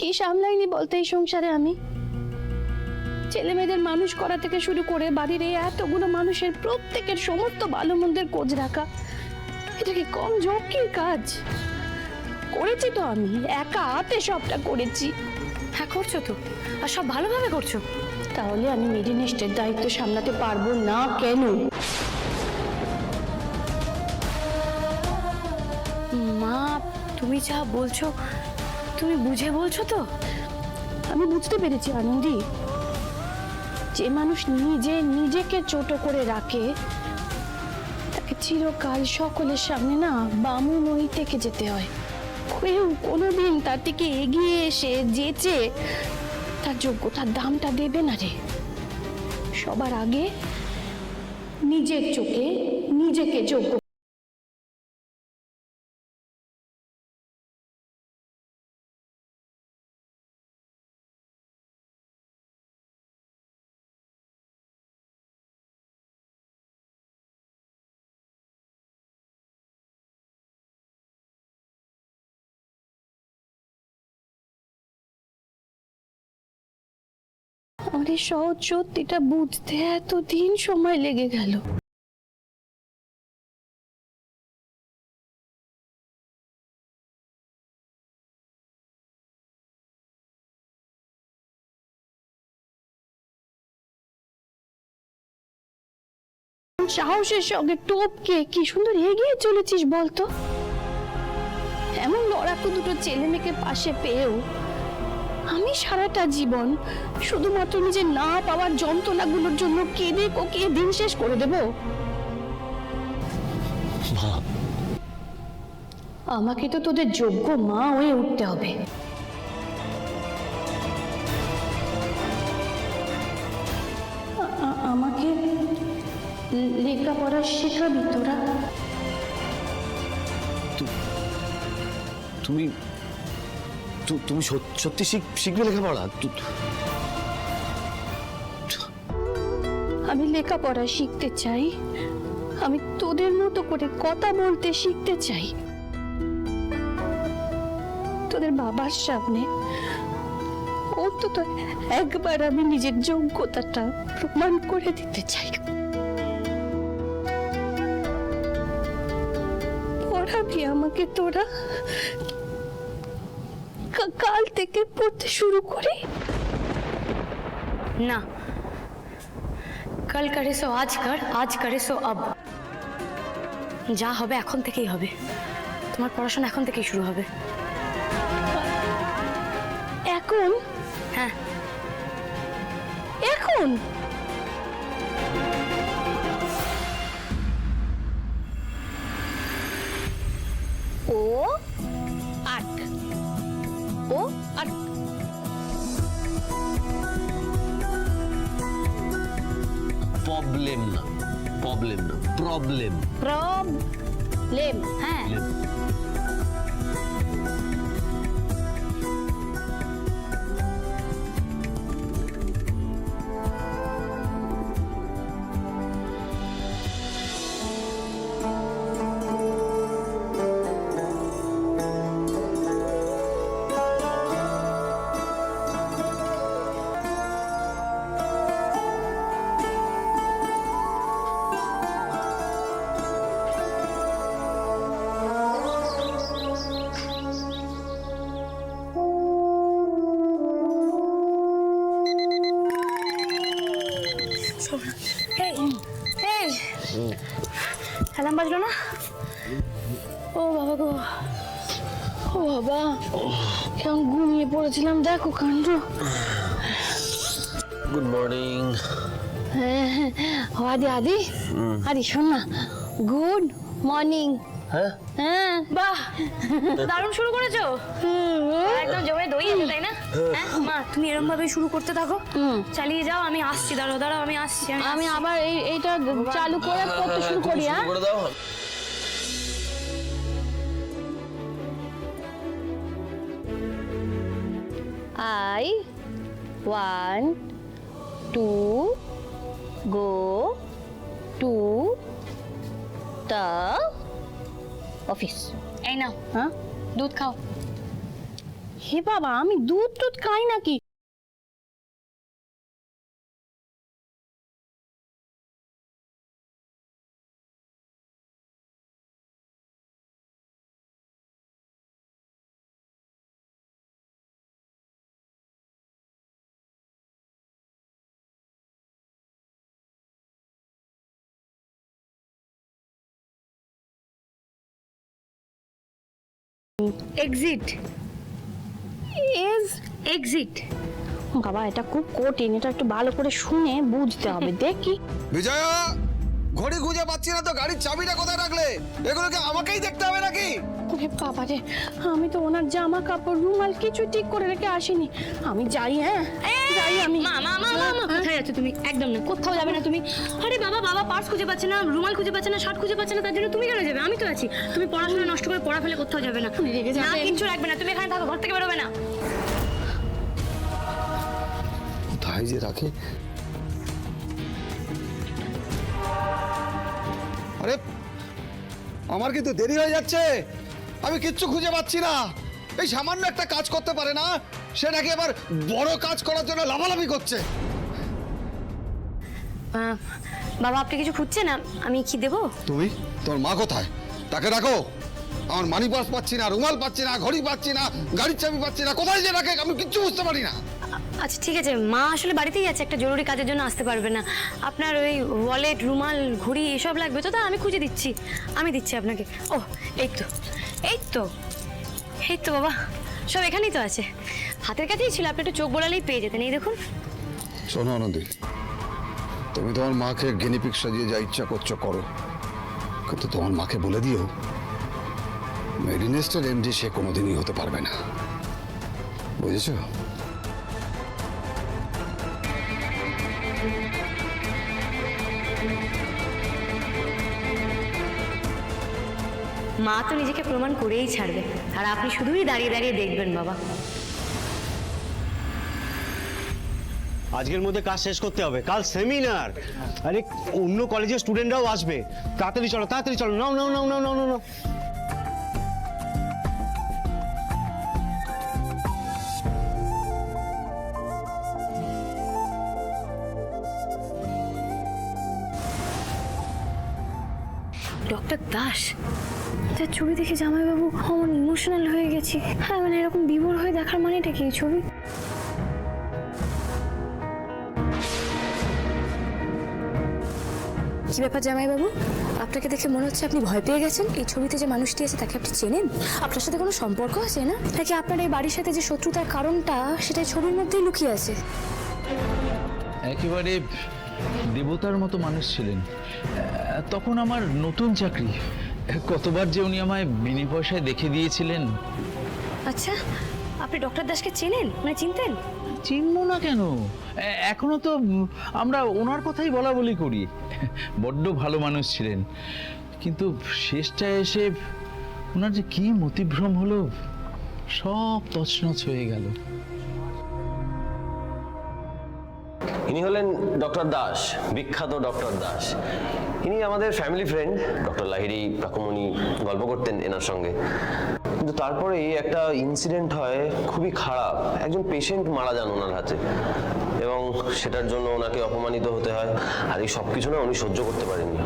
কি সামলাইনি বলতে এই সংসারে আমি? ছেলে মেয়েদের মানুষ করা থেকে শুরু করে বাড়ির এই এতগুলো মানুষের প্রত্যেকের সমস্ত ভালো মন্দের খোঁজ রাখা, এটা কি কম ঝক্কির কাজ? করেছি তো আমি, একা হাতে সবটা করেছি। হ্যাঁ করছো তো, আর সব ভালোভাবে করছো। তাহলে আমি মেরিনেস্টের দায়িত্ব সামলাতে পারবো না কেন? মা, তুমি যা বলছো তুমি বুঝে বলছো তো? আমি বুঝতে পেরেছি আনন্দি, যে মানুষ নিজেকে ছোট করে রাখে তাকে চিরকাল সকলের সামনে না বামুন হয়ে থেকে যেতে হয়। কেউ কোনোদিন তার থেকে এগিয়ে এসে যেচে তার যোগ্যতার দামটা দেবে না রে। সবার আগে নিজের চোখে নিজেকে যোগ্য। আমার এই সহজ সত্যিটা বুঝতে এতদিন সময় লেগে গেল। সাহসের সঙ্গে টপকে কি সুন্দর এগিয়ে চলেছিস বলতো। এমন লড়াকু দুটো ছেলে মেয়েকে পাশে পেয়েও আমি সারাটা জীবন শুধুমাত্র নিজের না পাওয়ার যন্ত্রণাগুলোর জন্য কেঁদে কোকিয়ে দিন শেষ করে দেব? আমাকে তো তোদের যোগ্য মা হয়ে উঠতে হবে। আমাকে লেখাপড়া শেখাবি তোরা? তুমি তুমি সত্যি শিখবে লেখাপড়া? আমি লেখাপড়া শিখতে চাই, আমি তোদের মতো করে কথা বলতে শিখতে চাই, তোদের বাবার সামনে অন্তত একবার আমি নিজের যোগ্যতাটা প্রমাণ করে দিতে চাই। পড়াবি আমাকে তোরা? কাল থেকে পড়তে শুরু করি? না, কাল করে সো আজ কর, আজ করে সো আব। যা হবে এখন থেকেই হবে। তোমার পড়াশোনা এখন থেকেই শুরু হবে। এখন? হ্যাঁ এখন? ও আট, ও আট। প্রবলেম না, প্রবলেম। প্রবলেম, হ্যাঁ। অ্যালার্ম বাজলো না? ও বাবা গো, ও বাবা, কেমন ঘুমিয়ে পড়েছিলাম, দেখো কাণ্ড। Good morning. আদি আদি আদি শোন না, গুড মর্নিং। হ্যাঁ হ্যাঁ, বাহ, দারুণ শুরু করেছো। একদম জমে দই আছে, তাই না? হ্যাঁ মা, তুমি এরকম ভাবে শুরু করতে থাকো, চালিয়ে যাও। আমি আসছি, দাঁড়াও আমি আসছি। আমি আবার এইটা চালু করে পড়তে শুরু করি। হ্যাঁ, করে দাও। I want to go to the office. এই নাও হ্যাঁ, দুধ খাও। হে বাবা, আমি দুধ টুধ খাই নাকি? Exit as exit. বাবা, এটা খুব কঠিন, এটা একটু ভালো করে শুনে বুঝতে হবে। দেখি। বিজয়া, ঘড়ি খুঁজে পাচ্ছি না তো, গাড়ির চাবিটা কোথায় রাখলে? এগুলোকে আমাকেই দেখতে হবে নাকি? ওরে বাবা রে, আমি তো ওনার জামা কাপড় রুমাল কিছু ঠিক করে রেখে আসিনি। আমি যাই। হ্যাঁ যাই আমি। মা মা মা মা মা, কোথায় যাচ্ছ তুমি? একদম না, কোথাও যাবে না তুমি। আরে বাবা, বাবা পার্স খুঁজে পাচ্ছে না, রুমাল খুঁজে পাচ্ছে না, শার্ট খুঁজে পাচ্ছে না, তার জন্য তুমি কেন যাবে? আমি তো আছি। তুমি পড়াশোনা নষ্ট করে পড়া ফেলে কোথাও যাবে না। উনি রেগে না, যাবেন। কিচ্ছু রাখবে না, তুমি এখানে থাকো, ঘর থেকে বেরোবে না। কোথায় যে রাখে? আরে আমার কিন্তু দেরি হয়ে যাচ্ছে, আমি কিচ্ছু খুঁজে পাচ্ছি না। এই সামান্য একটা কাজ করতে পারে না, সে নাকি আবার বড় কাজ করার জন্য লাফালাফি করছে। বাবা, আপনি কিছু খুঁজছেন না? আমি কি দেবো? তুমি, তোর মা কোথায়? তাকে রাখো। আমার মানি পার্স পাচ্ছি না, রুমাল পাচ্ছি না, ঘড়ি পাচ্ছি না, গাড়ির চাবি পাচ্ছি না, কোথায় যে রাখে আমি কিচ্ছু বুঝতে পারি না। আচ্ছা ঠিক আছে, মা আসলে বাড়িতেই আছে, একটা জরুরি কাজের জন্য আসতে পারবে না। আপনার ওই ওয়ালেট, রুমাল, ঘড়ি এসব লাগবে তো? তা আমি খুঁজে দিচ্ছি, আমি দিচ্ছি আপনাকে। ও এই তো, এই তো, এই তো বাবা, সব এখানেই তো আছে, হাতের কাছেই ছিল, আপনি একটু চোখ বোলালেই পেয়ে যেতেন। এই দেখুন। শোনো আনন্দী, তুমি তোমার মাকে গিনিপিগ সাজিয়ে যা ইচ্ছা করছো করো, কিন্তু তোমার মাকে বলে দিও মেডিনেস্টের এমডি সে কোনোদিনই হতে পারবে না, বুঝেছো? মা তো নিজেকে প্রমাণ করেই ছাড়বে, আর আপনি শুধুই দাঁড়িয়ে দাঁড়িয়ে দেখবেন বাবা। আজকের মধ্যে কাজ শেষ করতে হবে, কাল সেমিনার। আরে অন্য কলেজের স্টুডেন্টরাও আসবে, তাড়াতাড়ি চলো, তাড়াতাড়ি চলো, নাও নাও নাও নাও নাও নাও নাও। ডক্টর দাস, তার ছবি দেখে জামাইবাবু অমন ইমোশনাল হয়ে গেছি। হ্যাঁ মানে এরকম বিভোর হয়ে দেখার মানেটা কি? এই ছবি কি ব্যাপার জামাইবাবু? আপনাকে দেখে মনে হচ্ছে আপনি ভয় পেয়ে গেছেন। এই ছবিতে যে মানুষটি আছে তাকে আপনি চেনেন? আপনার সাথে কোনো সম্পর্ক আছে না? নাকি আপনার এই বাড়ির সাথে যে শত্রুতার কারণটা সেটা ছবির মধ্যেই লুকিয়ে আছে? একেবারে দেবতার মতো মানুষ ছিলেন। তখন আমার নতুন চাকরি, কতবার যে উনি আমায় বিনে পয়সায় দেখে দিয়েছিলেন। আচ্ছা, আপনি ডক্টর দাসকে চেনেন, মানে চিনতেন? চিনবো না কেন, এখনো তো আমরা ওনার কথাই বলা বলি করি। বড্ড ভালো মানুষ ছিলেন, কিন্তু শেষটায় এসে ওনার যে কি মতিভ্রম হলো, সব তছনছ হয়ে গেল। ইনি হলেন ডক্টর দাস, বিখ্যাত ডক্টর দাস। ইনি আমাদের ফ্যামিলি ফ্রেন্ড। ডক্টর লাহিড়ী কাকুমণি গল্প করতেন এনার সঙ্গে, কিন্তু তারপরেই একটা ইনসিডেন্ট হয় খুবই খারাপ। একজন পেশেন্ট মারা যান ওনার হাতে, এবং সেটার জন্য ওনাকে অপমানিত হতে হয়। আর এই সব কিছু না উনি সহ্য করতে পারেননি,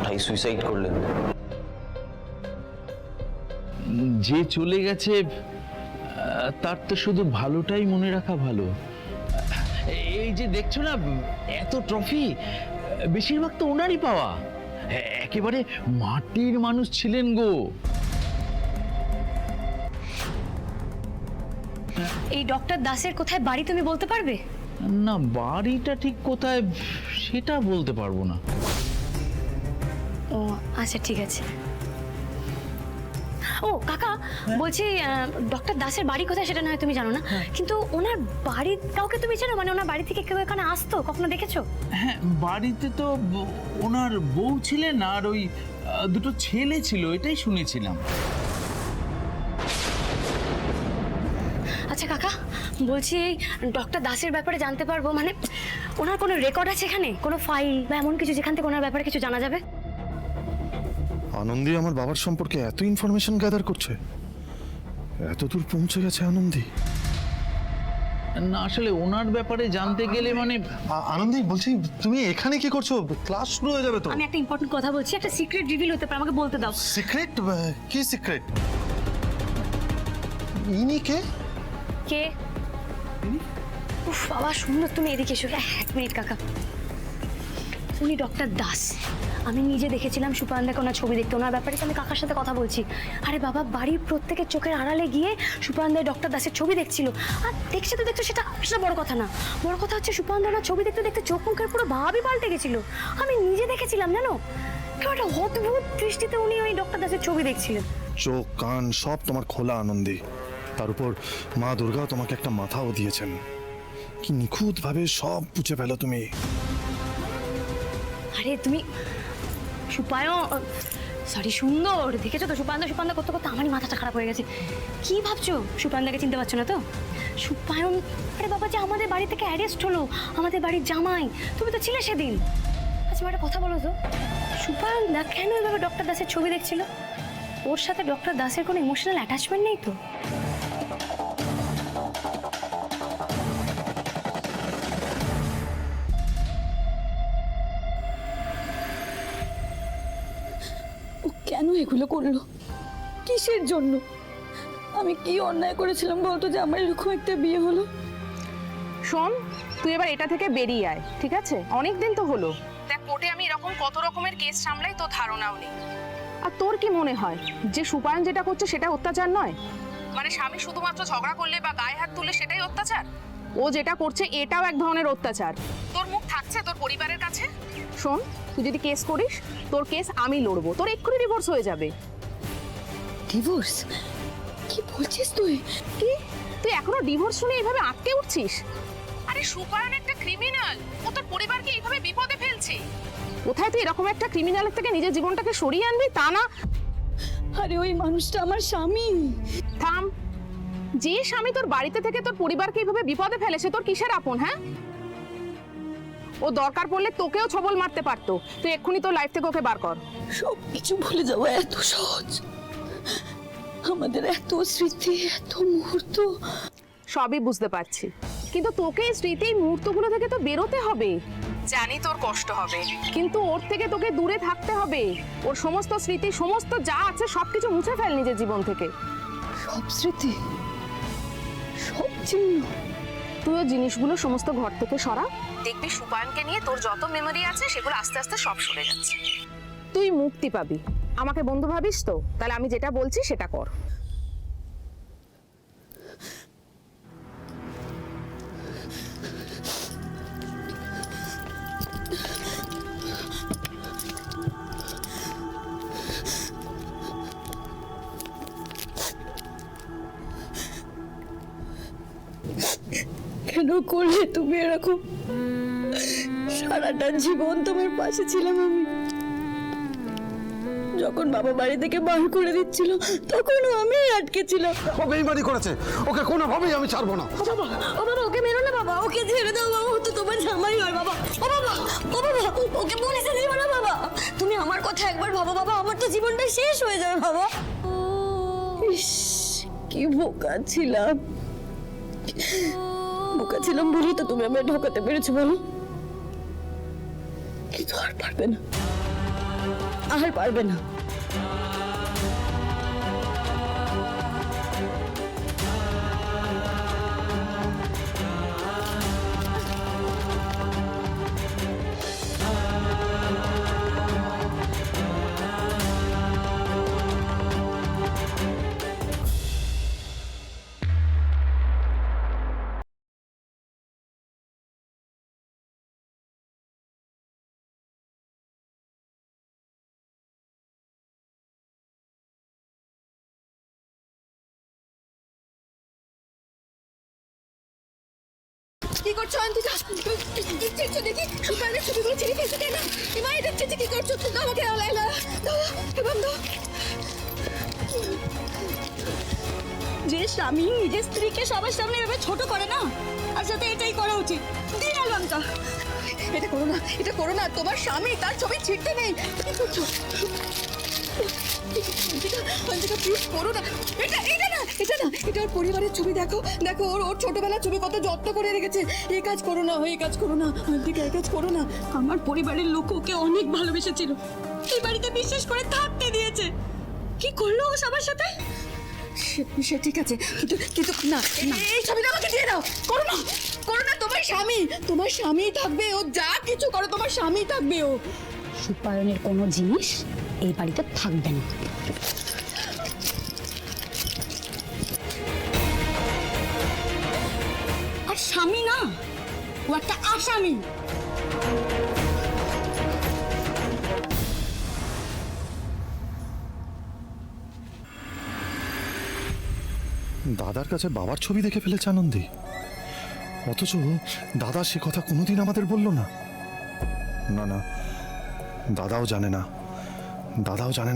তাই সুইসাইড করলেন। যে চলে গেছে তার তো শুধু ভালোটাই মনে রাখা ভালো। এই যে দেখছো না এত ট্রফি, বেশিরভাগ তো ওনারই পাওয়া। একেবারে মাটির মানুষ ছিলেন গো। এই ডক্টর দাসের কোথায় বাড়ি তুমি বলতে পারবে? না, বাড়িটা ঠিক কোথায় সেটা বলতে পারবো না। ও আচ্ছা ঠিক আছে। ও কাকা, বলছি ডক্টর দাসের বাড়ি কোথায় সেটা নয় তুমি জানো না, কিন্তু ওনার বাড়ির কাউকে তুমি চেনো? মানে ওনার বাড়ি থেকে কেউ এখানে আসতো, কখনো দেখেছো? হ্যাঁ, বাড়িতে তো ওনার বউ ছিলেন আর ওই দুটো ছেলে ছিল, এটাই শুনেছিলাম। আচ্ছা কাকা, বলছি এই ডক্টর দাসের ব্যাপারে জানতে পারবো? মানে ওনার কোনো রেকর্ড আছে এখানে, কোনো ফাইল বা এমন কিছু যেখান থেকে ওনার ব্যাপারে কিছু জানা যাবে? আনন্দী আমার বাবার সম্পর্কে এত ইনফরমেশন গ্যাদার করছে, এত দূর পৌঁছে গেছে আনন্দী? না আসলে ওনার ব্যাপারে জানতে গেলে মানে আনন্দী বলছি, তুমি এখানে কি করছো? ক্লাস শুরু হয়ে যাবে তো। আমি একটা ইম্পর্টেন্ট কথা বলছি, একটা সিক্রেট রিভিল হতে পারে, আমাকে বলতে দাও। সিক্রেট? কি সিক্রেট? ইনি কে? কে? উফ বাবা সুন্দর, তুমি এদিকে এসো। এক মিনিট কাকা, উনি ডক্টর দাস। আমি নিজে দেখেছিলাম সুপানদাকে ওনার ছবি দেখতে, ওনার ব্যাপারে আমি কাকার সাথে কথা বলছি। আরে বাবা, বাড়ির প্রত্যেকের চোখের আড়ালে গিয়ে সুপানদায় ডক্টর দাসের ছবি দেখছিল। আর দেখছে তো দেখছো, সেটা বড় কথা না। বড় কথা হচ্ছে সুপানদা ওনার ছবি দেখতে দেখতে চোখ মুখের পুরো ভাবই পাল্টে গেছিল। আমি নিজে দেখেছিলাম জানো, কেউ একটা অদ্ভুত দৃষ্টিতে উনি ওই ডক্টর দাসের ছবি দেখছিলেন। চোখ কান সব তোমার খোলা আনন্দী, তার উপর মা দুর্গা তোমাকে একটা মাথাও দিয়েছেন। কি নিখুঁত ভাবে সব বুঝে ফেলো তুমি। আরে তুমি সরি সুন্দর, দেখেছো তো সুপানদা করতে করতে আমারই মাথাটা খারাপ হয়ে গেছে। কি ভাবছো, সুপানদাকে চিনতে পারছো না তো? সুপায়ন, আরে বাবা, যে আমাদের বাড়ি থেকে অ্যারেস্ট হলো, আমাদের বাড়ির জামাই, তুমি তো ছিলে সেদিন। আচ্ছা একটা কথা বলো তো, সুপায়ন দা কেন এভাবে ডক্টর দাসের ছবি দেখছিল? ওর সাথে ডক্টর দাসের কোনো ইমোশনাল অ্যাটাচমেন্ট নেই তো? ও কেন এগুলো করলো? কিসের জন্য? আমি কি অন্যায় করেছিলাম বলতো যে আমার এরকম একটা বিয়ে হলো? শোন, তুই এবার এটা থেকে বেরিয়ে আয়, ঠিক আছে? অনেক দিন তো হলো। দেখ, কোর্টে আমি এরকম কত রকমের কেস সামলাই, তোর ধারণাও নেই। আর তোর কি মনে হয় যে সুপায়ন যেটা করছে সেটা অত্যাচার নয়? মানে স্বামী শুধুমাত্র ঝগড়া করলে বা গায়ে হাত তুললে সেটাই অত্যাচার? ও যেটা করছে এটাও এক ধরনের অত্যাচার। তোর মুখ থাকছে তোর পরিবারের কাছে? শোন, তুই যদি কেস করিস, তোর কেস আমি লড়বো, তোর এক্ষুনি ডিভোর্স হয়ে যাবে। ডিভোর্স? কি বলছিস তুই? কি, তুই এখনো ডিভোর্স শুনে এইভাবে আটকে উঠছিস? আরে সুপায়ন একটা ক্রিমিনাল, ও তোর পরিবারকে এইভাবে বিপদে ফেলছে। কোথায় তুই এরকম একটা ক্রিমিনালের থেকে নিজের জীবনটাকে সরিয়ে আনবি তা না? আরে ওই মানুষটা আমার স্বামী। থাম, যে স্বামী তোর বাড়িতে থেকে তোর পরিবারকে এইভাবে বিপদে ফেলে সে তোর কিসের আপন? হ্যাঁ, ও দরকার পড়লে তোকেও ছবল মারতে পারতো। তুই এক্ষুনি তোর লাইফ থেকে ওকে বার কর। সব কিছু ভুলে যাওয়া এত সহজ? আমাদের এত স্মৃতি, এত মুহূর্ত। সবই বুঝতে পারছি, কিন্তু তোকে এই স্মৃতি, এই মুহূর্তগুলো থেকে তো বেরোতে হবে। জানি তোর কষ্ট হবে, কিন্তু ওর থেকে তোকে দূরে থাকতে হবে। ওর সমস্ত স্মৃতি, সমস্ত যা আছে সবকিছু মুছে ফেল নিজের জীবন থেকে। সব স্মৃতি, সব চিহ্ন। তুই ওই জিনিসগুলো সমস্ত ঘর থেকে সরা, দেখবি সুপায়নকে নিয়ে তোর যত মেমোরি আছে সেগুলো আস্তে আস্তে সব সরে যাচ্ছে। তুই মুক্তি পাবি। আমাকে বন্ধু ভাবিস তো? তাহলে আমি যেটা বলছি সেটা কর। কেন করলে তুমি এরকম? সারাটা জীবন তোমার পাশে ছিলাম আমি। যখন বাবা বাড়ি থেকে বার করে দিচ্ছিল তখনও আমি আটকে ছিলাম। ও বেইমানি করেছে, ওকে কোনোভাবেই আমি ছাড়বো না। ও বাবা, ওকে মেরো না বাবা, ওকে ছেড়ে দাও বাবা, ও তো তোমার জামাই হয় বাবা। ও বাবা, ওকে পুলিশে দিও না বাবা। তুমি আমার কথা একবার ভাবো বাবা, আমার তো জীবনটা শেষ হয়ে যাবে বাবা। ইস, কি বোকা ছিলাম। বোকা ছিলাম বলি তো তুমি আমায় ঢোকাতে পেরেছো বলো? কিন্তু আর পারবে না, আর পারবে না। কি করছো অন্তিকা? দেখছো দেখি সুপারের ছবিগুলো ছিঁড়ে ফেলছো কেন? এমাই দেখছে কি করছো? আমাকে যে স্বামী নিজের স্ত্রীকে সবার সামনে এভাবে ছোট করে না, আর সাথে এটাই করা উচিত। দিন আলমকা, এটা করো না, এটা করো না। তোমার স্বামী, তার ছবি ছিঁড়তে নেই। কি করছো? অঞ্জিকা প্লিজ করো না, এটা না, এটা ওর পরিবারের ছবি। দেখো দেখো, ওর ছোটবেলার ছবি কত যত্ন করে রেখেছে। এই কাজ করো না, এই কাজ করো না অঞ্জিকা, এই কাজ করো না। আমার পরিবারের লোক ওকে অনেক ভালোবেসেছিল, এই বাড়িতে বিশ্বাস করে থাকতে দিয়েছে। কি করলো ও সবার সাথে? সে ঠিক আছে, কিন্তু না, এই ছবিটা আমাকে দিয়ে দাও। করো না, তোমার স্বামী থাকবে। ও যা কিছু করো, তোমার স্বামী থাকবে। ও সুপায়নের কোনো জিনিস এই বাড়িতে থাকবে না। আর স্বামী না, ও একটা আসামি। দাদার কাছে বাবার ছবি দেখে ফেলেছে আনন্দী, অথচ দাদা সে কথা কোনোদিন আমাদের বলল না। না না, দাদাও জানে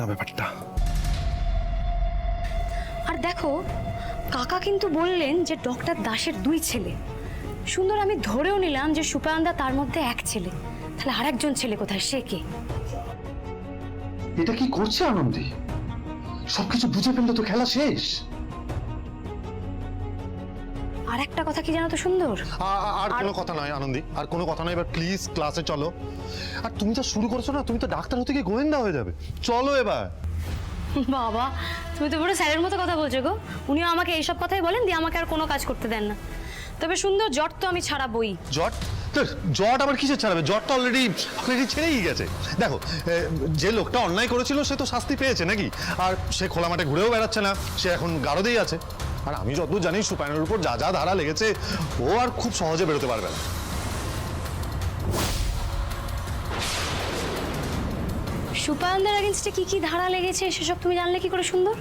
না ব্যাপারটা। আর দেখো, কাকা কিন্তু বললেন যে ডক্টর দাসের 2 ছেলে। সুন্দর, আমি ধরেও নিলাম যে সুপায়নদা তার মধ্যে এক ছেলে, তাহলে আরেকজন ছেলে কোথায়, সে কে? এটা কি করছে আনন্দী? সবকিছু বুঝে ফেললে তো খেলা শেষ। আর একটা কথা কি জানো তো সুন্দর, আর কোনো কথা নয় আনন্দী, আর কোনো কথা নয়। এবার প্লিজ ক্লাসে চলো। আর তুমি তো শুরু করছো না, তুমি তো ডাক্তার হতে গিয়ে গোয়েন্দা হয়ে যাবে। চলো এবার। বাবা, তুমি তো পুরো স্যারের মতো কথা বলছো গো। উনিও আমাকে এইসব কথাই বলেন, দিয়ে আমাকে আর কোনো কাজ করতে দেন না। তবে সুন্দর, জট তো আমি ছাড়াবই। জট? জট আবার কিসের ছাড়াবে? জটটা অলরেডি ছেড়েই গেছে। দেখো, যে লোকটা অন্যায় করেছিল সে তো শাস্তি পেয়েছে নাকি, আর সে খোলা মাঠে ঘুরেও বেড়াচ্ছে না, সে এখন গারদেই আছে। আর আমি যতদূর জানি সুপায়নের উপর যা যা ধারা লেগেছে, ও আর খুব সহজে বেরোতে পারবে না। সুপায়নদের এগেইনস্টে কি কি ধারা লেগেছে সেসব তুমি জানলে কি করে সুন্দর?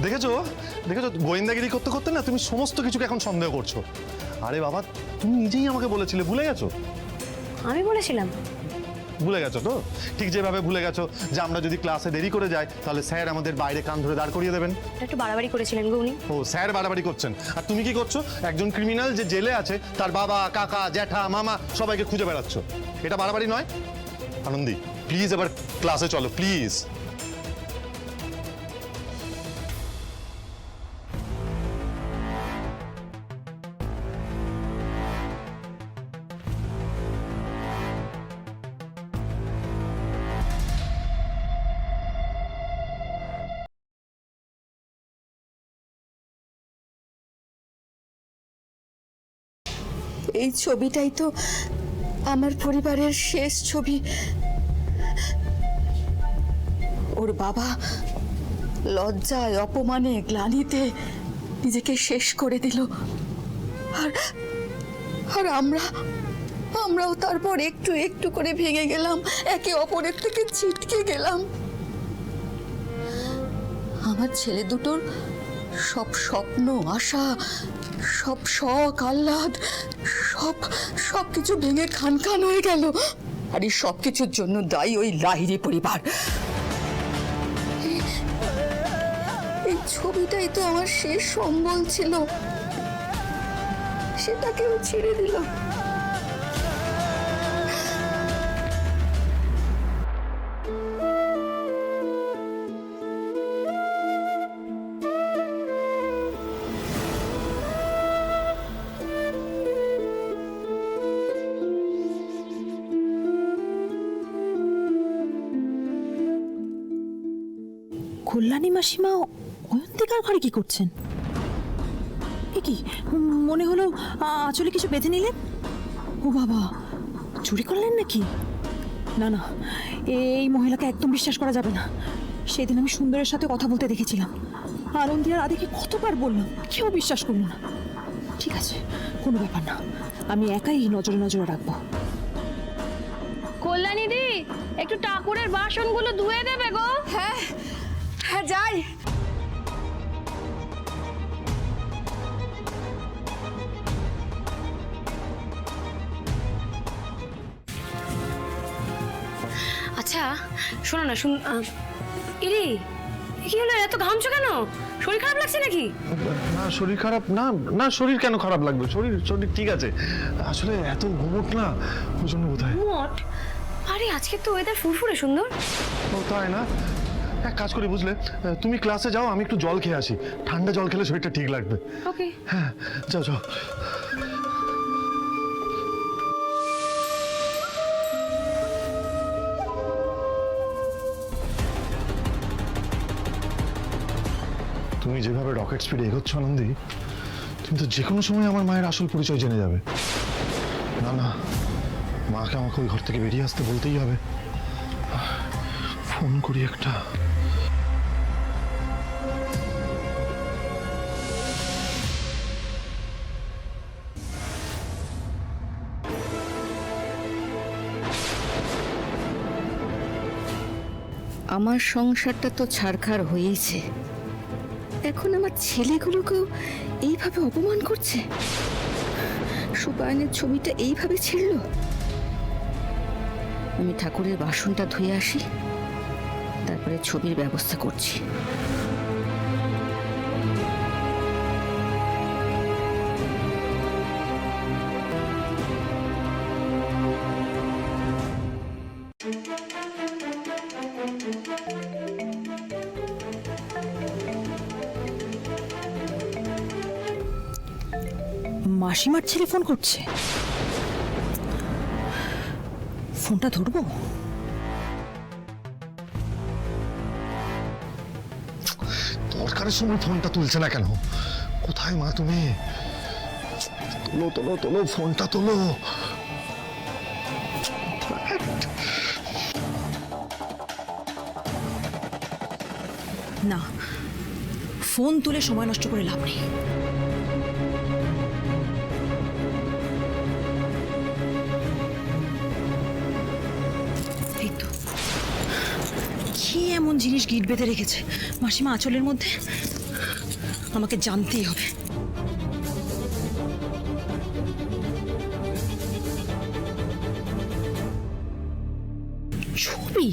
দেখেছো গোয়েন্দাগিরি করতে করতে না তুমি সমস্ত কিছুকে এখন সন্দেহ করছো। আরে বাবা, তুমি নিজেই আমাকে বলেছিলে, ভুলে গেছো? আমি বলেছিলাম? ভুলে গেছো তো? ঠিক যেভাবে ভুলে গেছো যে আমরা যদি ক্লাসে দেরি করে যাই তাহলে স্যার আমাদের বাইরে কান ধরে দাঁড় করিয়ে দেবেন। একটু বাড়াবাড়ি করেছিলেন গো উনি। ও, স্যার বাড়াবাড়ি করছেন, আর তুমি কি করছো? একজন ক্রিমিনাল যে জেলে আছে তার বাবা, কাকা, জ্যাঠা, মামা সবাইকে খুঁজে বেড়াচ্ছ। এটা বাড়াবাড়ি নয়? আনন্দী, প্লিজ এবার ক্লাসে চলো, প্লিজ। এই ছবিটাই তো আমার পরিবারের শেষ ছবি। ওর বাবা লজ্জায়, অপমানে, গ্লানিতে নিজেকে শেষ করে দিল, আর আমরাও তারপর একটু একটু করে ভেঙে গেলাম, একে অপরের থেকে ছিটকে গেলাম। আমার ছেলে দুটোর সব স্বপ্ন, আশা, সব শখ, আহ্লাদ, সব কিছু ভেঙে খান খান হয়ে গেল। আর এই সব কিছুর জন্য দায়ী ওই লাহিড়ী পরিবার। এই ছবিটাই তো আমার শেষ সম্বল ছিল, সেটাকেও ছেড়ে দিল। কল্যাণী মাসিমা অয়ন্তিকার ঘরে কি করছেন? এ কি মনে হলো আঁচলে কিছু বেঁধে নিলেন? ও বাবা, চুরি করলেন নাকি? না না, এই মহিলাকে একদম বিশ্বাস করা যাবে না। সেদিন আমি সুন্দরের সাথে কথা বলতে দেখেছিলাম, আনন্দী আর আদিকে কতবার বললাম, কেউ বিশ্বাস করলো না। ঠিক আছে, কোনো ব্যাপার না, আমি একাই নজরে নজরে রাখবো। কল্যাণী দি, একটু ঠাকুরের বাসনগুলো ধুয়ে দেবে গো। হ্যাঁ হ্যাঁ, যাই। আচ্ছা শোনো না, ইরি কি হলো, এত ঘামছো কেন? শরীর খারাপ লাগছে নাকি? না শরীর খারাপ না, না শরীর কেন খারাপ লাগবে? শরীর ঠিক আছে, আসলে এত ঘুমোট না, ওই জন্য বোধ হয়। ঘুমোট? আরে আজকে তো ওয়েদার ফুরফুরে সুন্দর। ও তাই না? এক কাজ করি বুঝলে, তুমি ক্লাসে যাও, আমি একটু জল খেয়ে আসি। ঠান্ডা জল খেলে শরীরটা ঠিক লাগবে। ওকে। হ্যাঁ, যাও যাও। তুমি যেভাবে রকেট স্পিডে এগোচ্ছ আনন্দী, তুমি তো যে কোনো সময় আমার মায়ের আসল পরিচয় জেনে যাবে। না না, মাকে আমাকে ওই ঘর থেকে বেরিয়ে আসতে বলতেই হবে। ফোন করি একটা। আমার সংসারটা তো ছারখার হয়েইছে, এখন আমার ছেলেগুলোকেও এইভাবে অপমান করছে। সুপায়নের ছবিটা এইভাবে ছিড়ল। আমি ঠাকুরের বাসনটা ধুয়ে আসি, তারপরে ছবির ব্যবস্থা করছি। মাসিমার ছেলে ফোন করছে, ফোনটা ধরবো? দরকারের সময় ফোনটা তুলছে না কেন? কোথায় মা তুমি? তোলো তোলো তোলো, ফোনটা তোলো। না, ফোন তুলে সময় নষ্ট করে লাভ নেই। এই তো, কি এমন জিনিস গিট বেঁধে রেখেছে মাসিমা আঁচলের মধ্যে? আমাকে জানতেই হবে। ছবি?